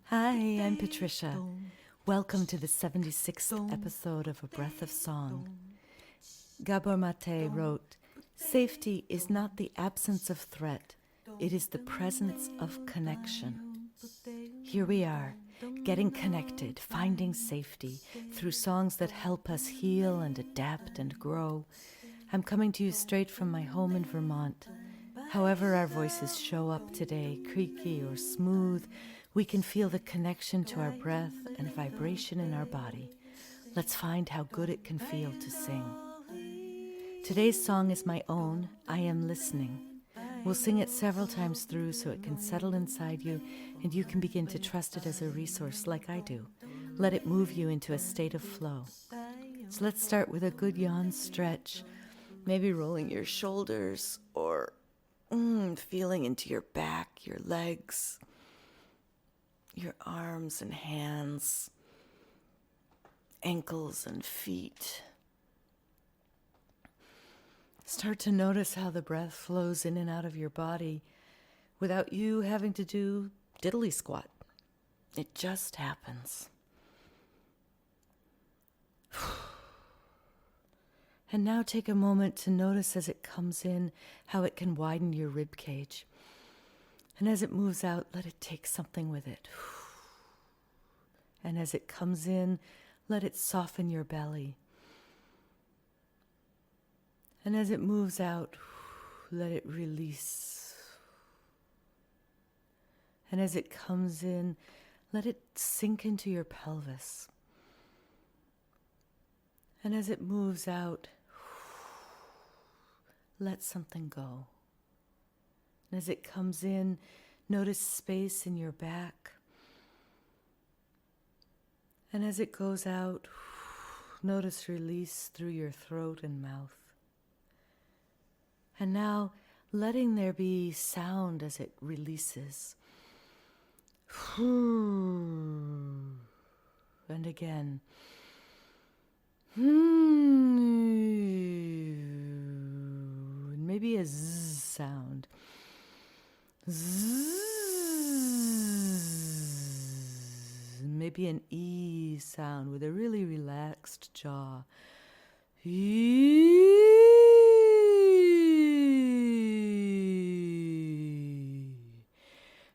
Hi, I'm Patricia. Welcome to the 76th episode of A Breath of Song. Gabor Mate wrote, "Safety is not the absence of threat, it is the presence of connection." Here we are, getting connected, finding safety through songs that help us heal and adapt and grow. I'm coming to you straight from my home in Vermont. However our voices show up today, creaky or smooth, we can feel the connection to our breath and vibration in our body. Let's find how good it can feel to sing. Today's song is my own, I Am Listening. We'll sing it several times through so it can settle inside you and you can begin to trust it as a resource like I do. Let it move you into a state of flow. So let's start with a good yawn stretch, maybe rolling your shoulders or feeling into your back, your legs, your arms and hands, ankles and feet. Start to notice how the breath flows in and out of your body without you having to do diddly squat. It just happens. And now take a moment to notice as it comes in how it can widen your rib cage. And as it moves out, let it take something with it. And as it comes in, let it soften your belly. And as it moves out, let it release. And as it comes in, let it sink into your pelvis. And as it moves out, let something go. And as it comes in, notice space in your back. And as it goes out, notice release through your throat and mouth. And now, letting there be sound as it releases. And again. And maybe a zzz sound. Zzz. Maybe an E sound with a really relaxed jaw.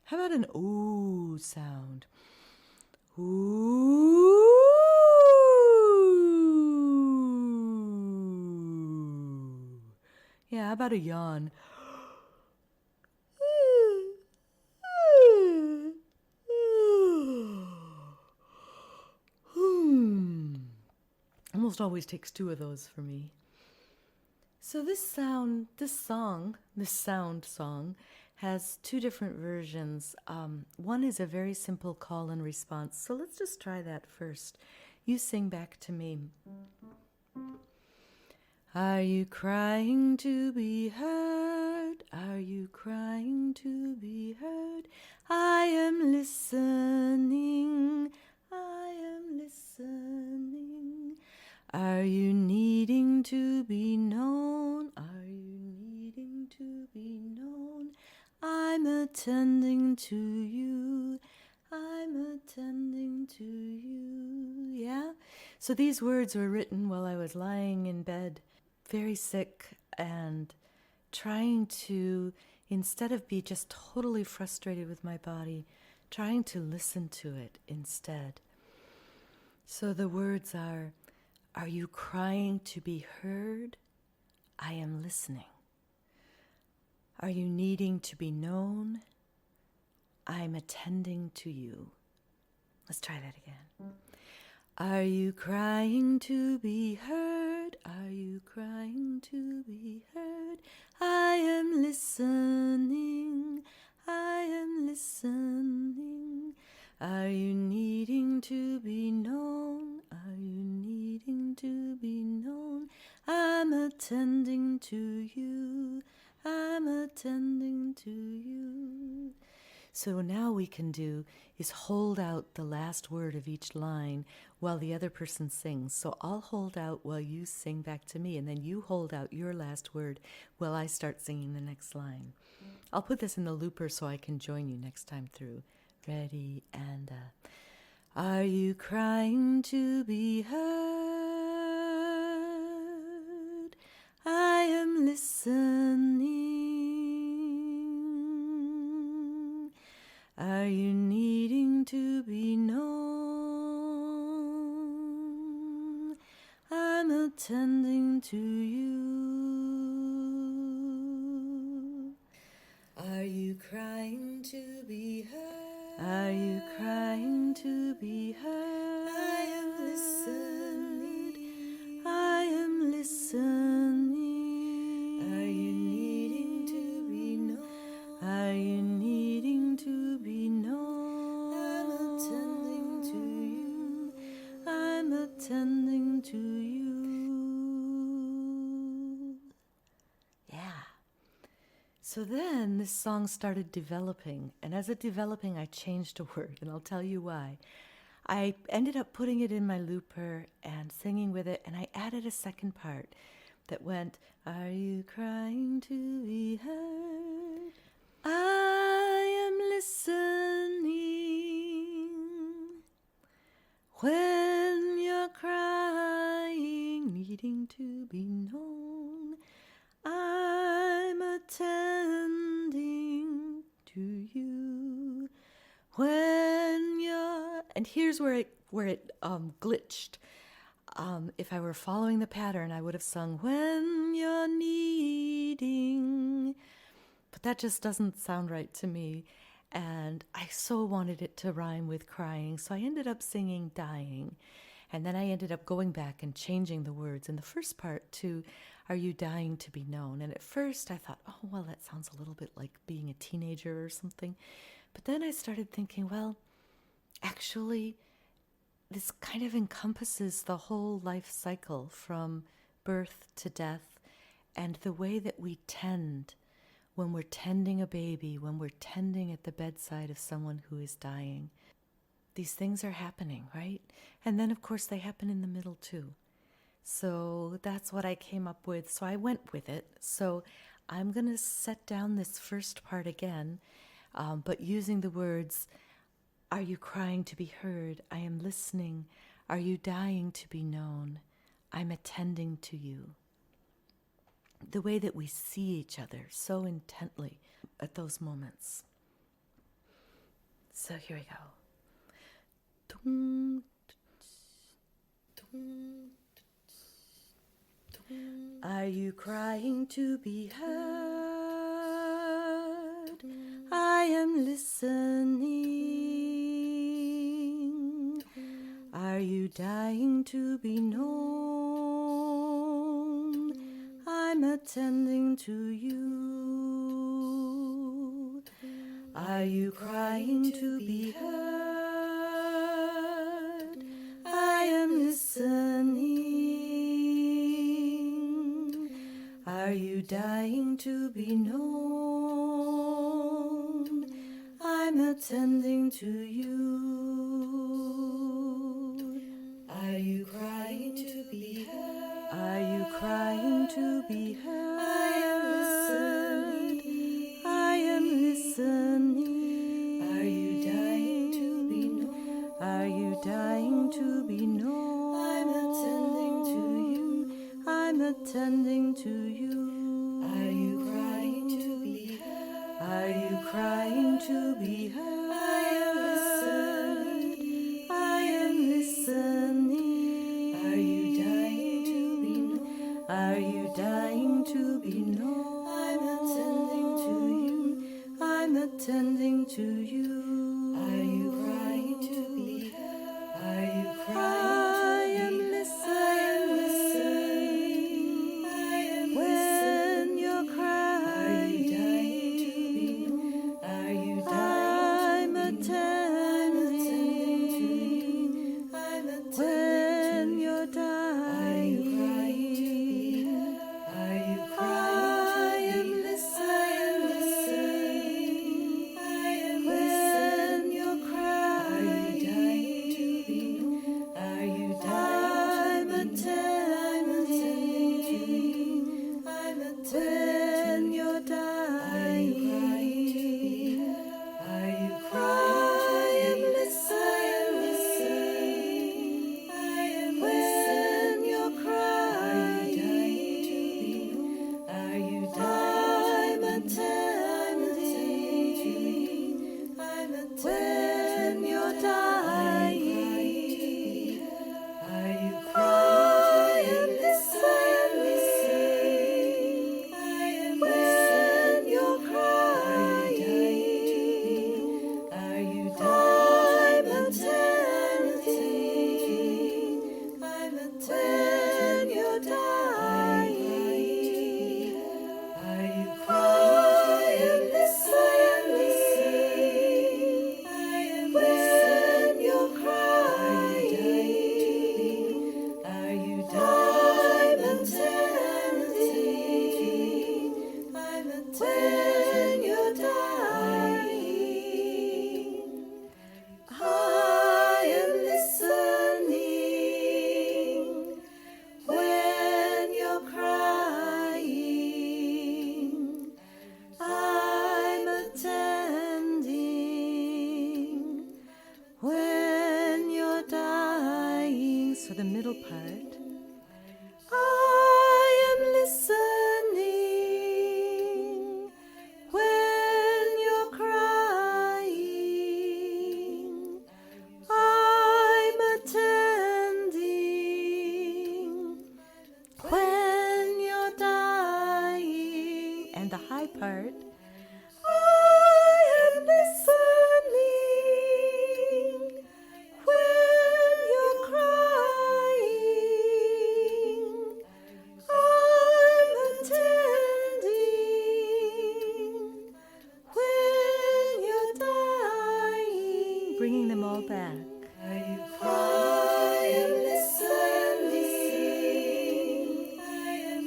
How about an O sound? Ooh. Yeah, how about a yawn? Almost always takes two of those for me. So this sound song has two different versions. One is a very simple call and response. So let's just try that first. You sing back to me. Are you crying to be heard? Are you crying to be heard? I am listening. I am listening. Are you needing to be known? Are you needing to be known? I'm attending to you. I'm attending to you. Yeah? So these words were written while I was lying in bed, very sick, and trying to, instead of be just totally frustrated with my body, trying to listen to it instead. So the words are you crying to be heard? I am listening. Are you needing to be known? I'm attending to you. Let's try that again. Are you crying to be heard? Are you crying to be heard? I am listening. I am listening. Are you needing to be known? Are you needing to be known? I'm attending to you. I'm attending to you. So now we can do is hold out the last word of each line while the other person sings. So I'll hold out while you sing back to me, and then you hold out your last word while I start singing the next line. I'll put this in the looper so I can join you next time through. Ready, and are you crying to be heard? I am listening. Are you needing to be known? I'm attending to you. Are you crying to be heard? Are you crying to be heard? I am listening. I am listening. Are you needing to be known? Are you needing to be known? I'm attending to you. I'm attending to you. Yeah. So then this song started developing, and as it developing, I changed a word, and I'll tell you why. I ended up putting it in my looper and singing with it, and I added a second part that went, are you crying to be heard? I am listening. When you're crying, needing to be known, I'm attending to you. When you're, and here's where it glitched. If I were following the pattern, I would have sung when you're needing, but that just doesn't sound right to me. And I so wanted it to rhyme with crying, so I ended up singing dying. And then I ended up going back and changing the words in the first part to, are you dying to be known? And at first I thought, oh, well, that sounds a little bit like being a teenager or something. But then I started thinking, well, actually, this kind of encompasses the whole life cycle from birth to death, and the way that we tend when we're tending a baby, when we're tending at the bedside of someone who is dying. These things are happening, right? And then, of course, they happen in the middle, too. So that's what I came up with. So I went with it. So I'm going to set down this first part again, but using the words, are you crying to be heard? I am listening. Are you dying to be known? I'm attending to you. The way that we see each other so intently at those moments. So here we go. Are you crying to be heard? I am listening. Are you dying to be known? I'm attending to you. Are you crying to be heard? I am listening. Are you dying to be known? I'm attending to you. Are you crying to be heard? Are you crying to be heard? I am listening. I am listening. Are you dying to be known? Are you dying to be known? I'm attending to you. I'm attending to you. Are you crying to be heard? Are you crying to be heard? I am listening. I am listening. Are you dying to be known? Are you dying to be known? the middle part. I am listening when you're crying. I'm attending when you're dying. And the high part. I am listening when you're crying. I'm attending when you're dying. Bringing them all back. Are you crying? Listening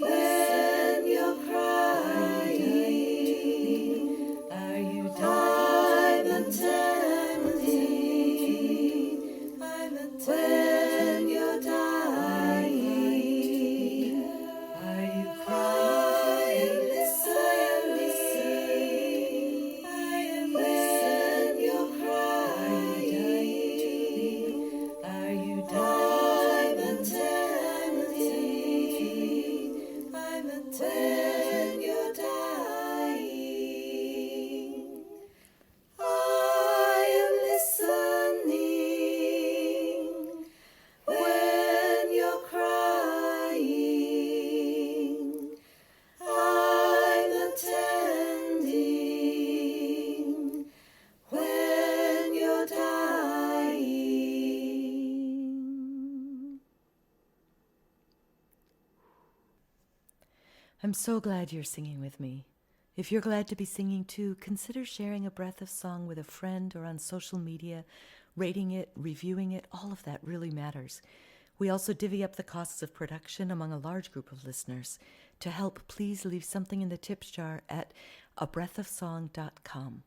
when you're crying. Are you dying? I'm attending. I'm attending when you're dying. Are you crying? Listening when you're crying. Are you dying? I'm attending. I'm attending when you're dying. I am listening when you're crying. I'm attending when you're dying. I'm so glad you're singing with me. If you're glad to be singing too, consider sharing a breath of song with a friend or on social media, rating it, reviewing it. All of that really matters. We also divvy up the costs of production among a large group of listeners. To help, please leave something in the tips jar at abreathofsong.com.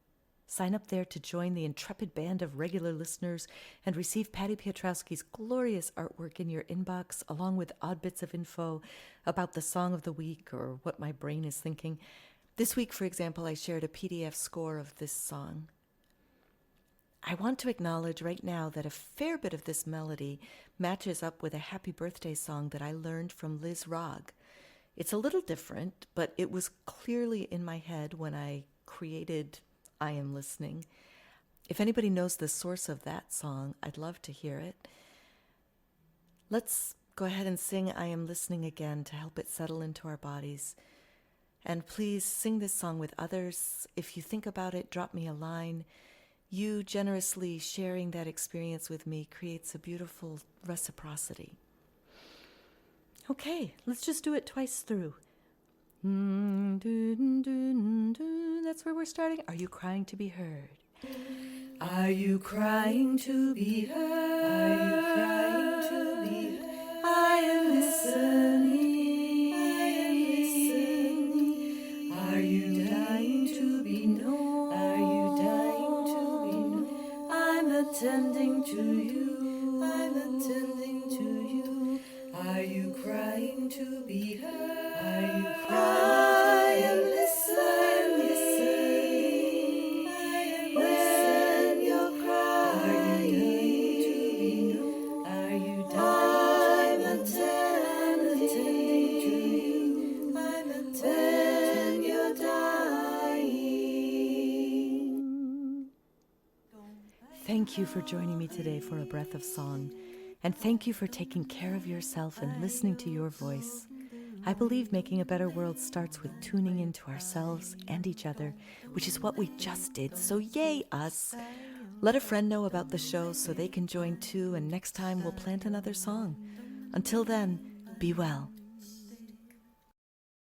Sign up there to join the intrepid band of regular listeners and receive Patty Piotrowski's glorious artwork in your inbox, along with odd bits of info about the song of the week or what my brain is thinking. This week, for example, I shared a PDF score of this song. I want to acknowledge right now that a fair bit of this melody matches up with a happy birthday song that I learned from Liz Rog. It's a little different, but it was clearly in my head when I created I Am Listening. If anybody knows the source of that song, I'd love to hear it. Let's go ahead and sing I Am Listening again to help it settle into our bodies. And please sing this song with others. If you think about it, drop me a line. You generously sharing that experience with me creates a beautiful reciprocity. Okay, let's just do it twice through. That's where we're starting. Are you crying to be heard? Are you crying to be heard? Are you crying to be heard? I am listening. I am listening. Are you dying to be known? Are you dying to be known? I'm attending to you. I'm attending to you. Are you crying to be heard? Are you crying? I am listening. When you're crying, are you dying? I'm attending to you. I'm attending when you're dying. Thank you for joining me today for A Breath of Song. And thank you for taking care of yourself and listening to your voice. I believe making a better world starts with tuning into ourselves and each other, which is what we just did, so yay us! Let a friend know about the show so they can join too, and next time we'll plant another song. Until then, be well.